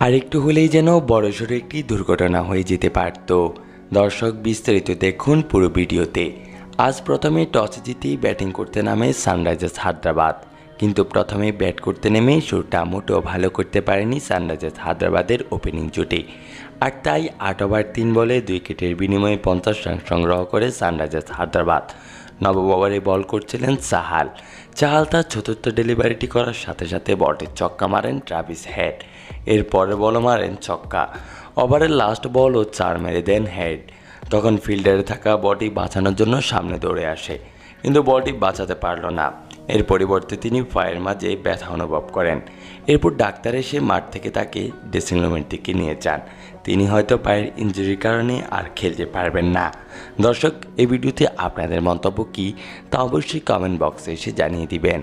আর একটু হলেই যেন বড়সড় একটি দুর্ঘটনা হয়ে যেতে পারত। দর্শক, বিস্তারিত দেখুন পুরো ভিডিওতে। আজ প্রথমে টস জিতেই ব্যাটিং করতে নামে সানরাইজার্স হায়দ্রাবাদ, কিন্তু প্রথমে ব্যাট করতে নেমে শুরুটা মোটেও ভালো করতে পারেনি সানরাইজার্স হায়দ্রাবাদের ওপেনিং জুটি। আর তাই ৮ ওভার ৩ বলে ২ উইকেটের বিনিময়ে ৫০ রান সংগ্রহ করে সানরাইজার্স হায়দ্রাবাদ। নবম ওভারে বল করছিলেন চাহাল তার চতুর্থ ডেলিভারিটি করার সাথে সাথে বটের ছক্কা মারেন ট্রাভিস হেড। এরপরে বল মারেন ছক্কা। ওভারের লাস্ট বলও ৪ মেরে দেন হেড। তখন ফিল্ডারে থাকা বলটি বাঁচানোর জন্য সামনে দৌড়ে আসে, কিন্তু বলটি বাঁচাতে পারল না। এর পরিবর্তে তিনি পায়ের মাঝে ব্যথা অনুভব করেন। এরপর ডাক্তার এসে মাঠ থেকে তাকে ড্রেসিং রুমের দিকে নিয়ে যান। তিনি হয়তো পায়ের ইনজুরির কারণে আর খেলতে পারবেন না। দর্শক, এই ভিডিওতে আপনাদের মন্তব্য কী তা অবশ্যই কমেন্ট বক্সে এসে জানিয়ে দিবেন।